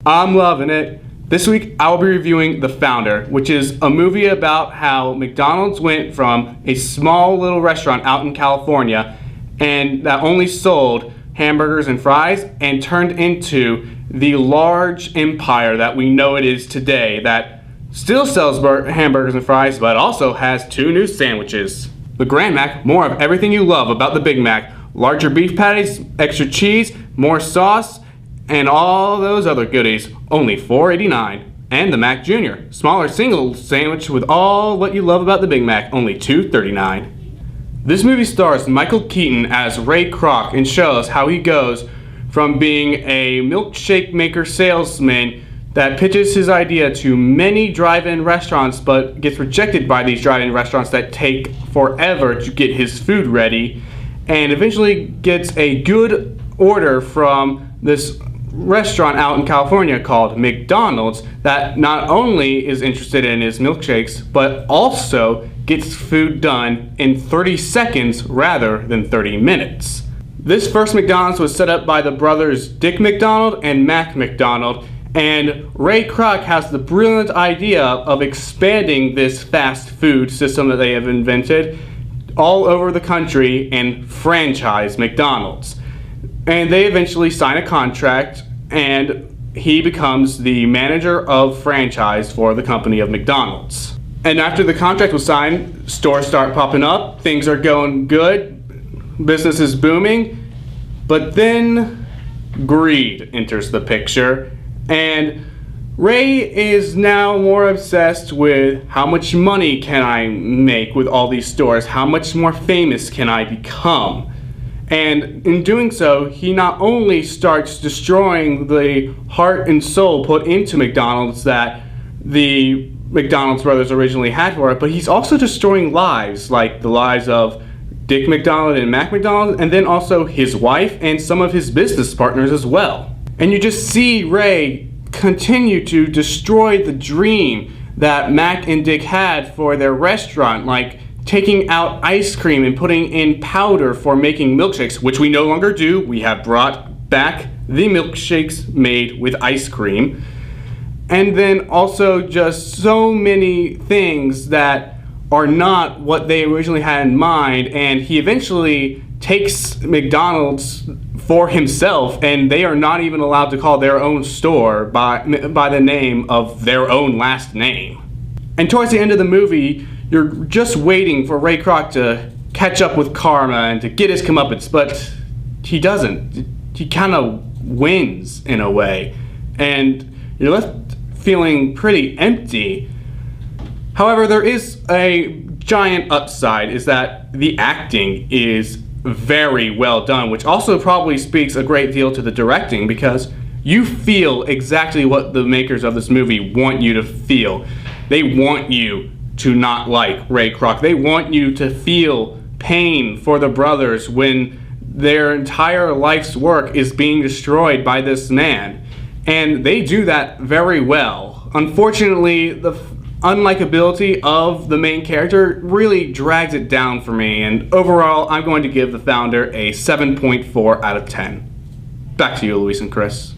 I'm loving it. This week I will be reviewing The Founder, which is a movie about how McDonald's went from a small little restaurant out in California and that only sold hamburgers and fries and turned into the large empire that we know it is today, that still sells hamburgers and fries but also has 2 new sandwiches. The Grand Mac, more of everything you love about the Big Mac. Larger beef patties, extra cheese, more sauce, and all those other goodies, only $4.89. And the Mac Jr., smaller single sandwich with all what you love about the Big Mac, only $2.39. This movie stars Michael Keaton as Ray Kroc and shows how he goes from being a milkshake maker salesman that pitches his idea to many drive-in restaurants but gets rejected by these drive-in restaurants that take forever to get his food ready, and eventually gets a good order from this restaurant out in California called McDonald's that not only is interested in his milkshakes but also gets food done in 30 seconds rather than 30 minutes. This first McDonald's was set up by the brothers Dick McDonald and Mac McDonald, and Ray Kroc has the brilliant idea of expanding this fast food system that they have invented all over the country and franchise McDonald's. And they eventually sign a contract and he becomes the manager of franchise for the company of McDonald's. And after the contract was signed, stores start popping up, things are going good, business is booming, but then greed enters the picture, and Ray is now more obsessed with how much money can I make with all these stores, how much more famous can I become. And in doing so, he not only starts destroying the heart and soul put into McDonald's that the McDonald's brothers originally had for it, but he's also destroying lives, like the lives of Dick McDonald and Mac McDonald, and then also his wife and some of his business partners as well. And you just see Ray continue to destroy the dream that Mac and Dick had for their restaurant, like taking out ice cream and putting in powder for making milkshakes, which we no longer do. We have brought back the milkshakes made with ice cream. And then also just so many things that are not what they originally had in mind, and he eventually takes McDonald's for himself, and they are not even allowed to call their own store by the name of their own last name. And towards the end of the movie, you're just waiting for Ray Kroc to catch up with karma and to get his comeuppance, but he doesn't. He kind of wins in a way, and you're left feeling pretty empty. However, there is a giant upside, is that the acting is very well done, which also probably speaks a great deal to the directing, because you feel exactly what the makers of this movie want you to feel. They want you to not like Ray Kroc. They want you to feel pain for the brothers when their entire life's work is being destroyed by this man. And they do that very well. Unfortunately, the unlikability of the main character really drags it down for me, and overall I'm going to give The Founder a 7.4 out of 10. Back to you, Luis and Chris.